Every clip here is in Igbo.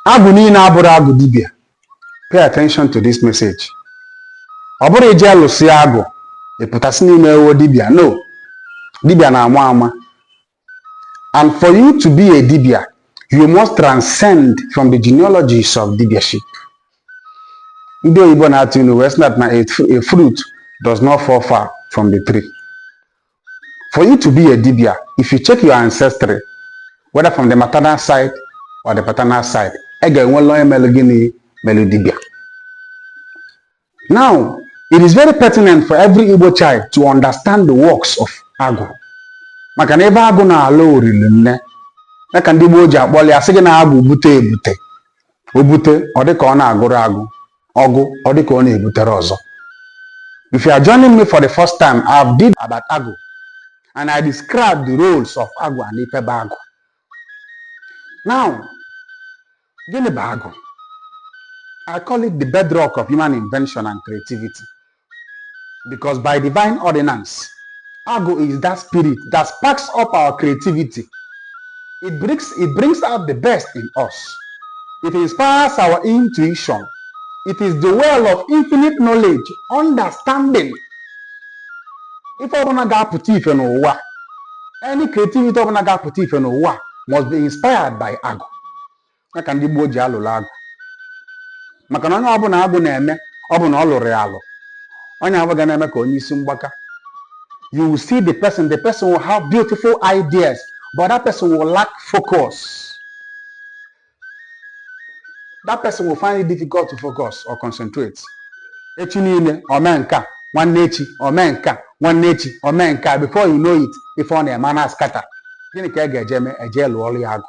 Agwu niile abụrụ agụ dibia. Pay attention to this message. Ọ bụrụ ije alụsị agụ ịpụtasị n'ime ewo dibia. No. Dibia na-amụ ama. And for you to be a dibia, you must transcend from the genealogies of dibiaship. Ndị oyibo na-atụ inu wee sị na a fruit does not fall far from the tree. For you to be a dibia, if you check your ancestry, whether from the maternal side or the paternal side, ị ga-enwe onye melụ gịnị melụ dibia. Now, it is very pertinent for every Igbo child to understand the works of Agwu. Maka na ebe agụ na-alụ oriri nne, ka ndị Igbo ji akpọli asị gị na agụ bute ebute. O bute, ọ dị ka ọ na-agụrụ agụ. Ọgụ, ọ dị ka ọ na-ebutere ọzọ. If you are joining me for the first time, I have did about Agwu. And I described the roles of Agwu and Ifebe Agwu. Now, gịnị bụ Agwu? I call it the bedrock of human invention and creativity. Because by divine ordinance, Agwu is that spirit that sparks up our creativity. It brings out the best in us. It inspires our intuition. It is the well of infinite knowledge, understanding. If ọbụla ga-apụta ife n'ụwa, any creativity ọbụla ga-apụta ife n'ụwa must be inspired by Agwu. Maka ndị Igbo ji alụrụ agụ. Maka na onye ọbụla agụ na-eme, ọ bụ na ọ lụrụ ya alụ. Onye abụ ga na-eme ka onye isi mgbaka. You will see the person will have beautiful ideas, but that person will lack focus. That person will find it difficult to focus or concentrate. Echi niile, ome nka, nwanne echi, ome nka, nwanne echi, ome nka. Before you know it, if on a man scatter, gịnị ka ga-eje eme eje lụọ ọrụ agụ.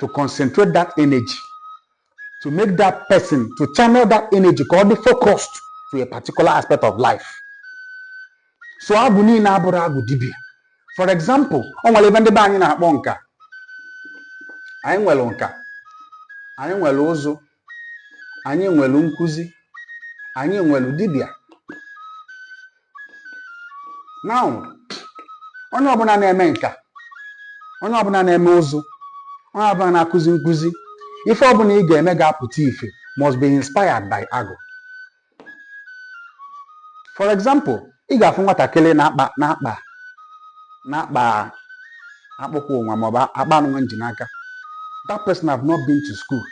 To concentrate that energy, to make that person, to channel that energy, ka ọ dị focused to a particular aspect of life. So agụ niile abụrụ agụ dibia. For example, ọ nwere ebe ndị be anyị na-akpọ nka. Anyị nwere nka. Anyị nwere ụzụ, anyị nwere nkuzi, anyị nwere dibia. Now, onye ọbụla na-eme nka, onye ọbụla na-eme ụzụ, onye ọbụla na-akụzi nkuzi, ife ọbụla ị ga-eme ga-apụta ife must be inspired by Agwu. For example, ị ga-afụ nwatakịrị na-akpa akpụkpọ ụwa maọbụ akpa anụ nji n'aka. That person have not been to school.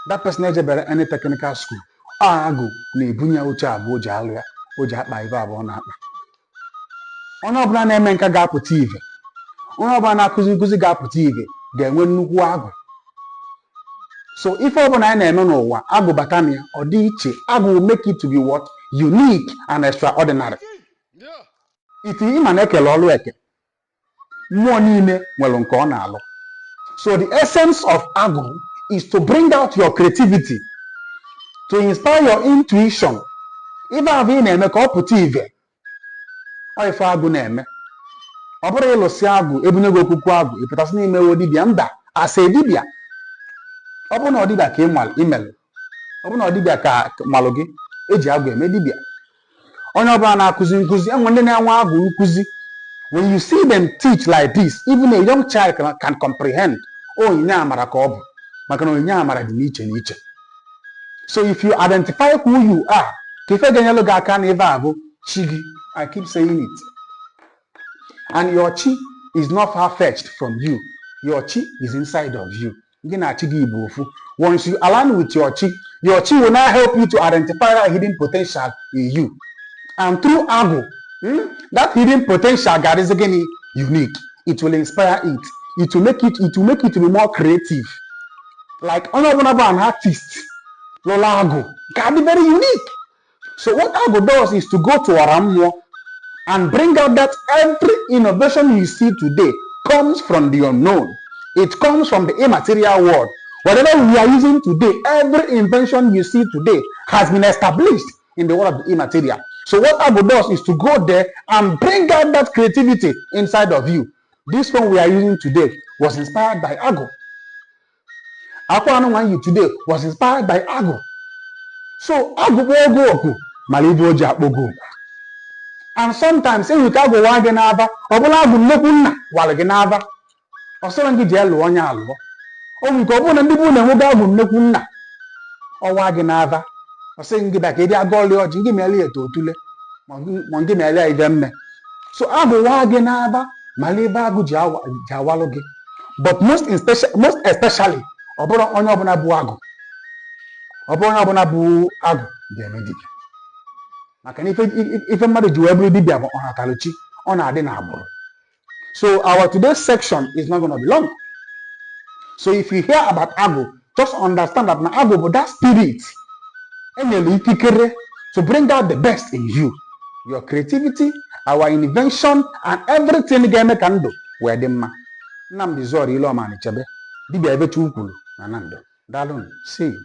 That person ejebere any technical school. Agụ na-ebunye uche abụọ ji alụ ya, o ji akpa ife abụọ na-akpa. Onye ọbụla na-eme nka ga-apụta ife. Onye ọbụla na-akụzi nkuzi ga-apụta ife ga-enwe nnukwu agụ. So ife ọbụla anyị na-eme n'ụwa, agụ bata na ya, ọ dị iche. Agụ will make it to be what? Unique and extraordinary. Iti ịma na-ekele ọlụ eke. Mmụọ niile nwere nke ọ na-alụ. So the essence of Agwu is to bring out your creativity, to inspire your intuition. Ife ahụ ị na-eme ka ọ pụta ife. Ọ ife Agwu na-eme. Ọ bụrụ ịlụsị agụ, ebunye gị okwukwu agụ, ịpụtasị n'ime ewo dibia. Mba, asa dibia. Ọ bụrụ na ọ dibia ka imelụ. Ọ bụrụ na ọ dibia ka malụ gị, eji agụ eme dibia. Onye ọbụla na-akụzi nkuzi, enwe ndị na-enwe agụ nkuzi. When you see them teach like this, even a young child can comprehend. Onyinye amara ka ọ bụ. Maka na onyinye amara dị n'iche n'iche. So if you identify who you are, ka ife ga-enyelụ gị aka na ife abụ chi gị. I keep saying it. And your chi is not far-fetched from you. Your chi is inside of you. Gị na chi gị bụ ofu. Once you align with your chi will now help you to identify that hidden potential in you. And through Agwu, that hidden potential God is again unique. It will inspire it. It will make it to be more creative. Like an artist, Lola Agwu can be very unique. So what Agwu does is to go to Arammo and bring out that every innovation you see today comes from the unknown. It comes from the immaterial world. Whatever we are using today, every invention you see today has been established in the world of the immaterial. So what Agwu does is to go there and bring out that creativity inside of you. This one we are using today was inspired by Agwu. Aqua one today was inspired by Agwu. So Agwu go malibu oji. And sometimes if you can go one genava, or will Agwu no kunna while genava, or so ngi jelu onya alwo. Onwe nke ọ bụrụ na ndị bụ na-enwego agwụ nnekwu nna ọwa gị n'ava ọ sị gị bịa ka ịbịa gọọlị ọjị ngị meela ya eto otule ma ngị meela ya ibe mme. So agwụ waa gị n'ava mala ebe agụ ji awalụ gị, but most especially ọ bụrụ onye ọbụla bụ agụ ga-eme dibịa, maka na ife mmadụ ji wee bụrụ dibịa bụ ọnataluchi, ọ na-adị n'agbụrụ. So our today's section is not going to be long. So if you hear about Agwu, just understand that na Agwu bụ that spirit enyere ikikere to bring out the best in you, your creativity, our invention and everything ga-eme ka ndụ wee dị mma. Nnamdi Zor Ileọma Anichebe, dibịa Ebetu Ukwulu na Nando. Daalụ, see you.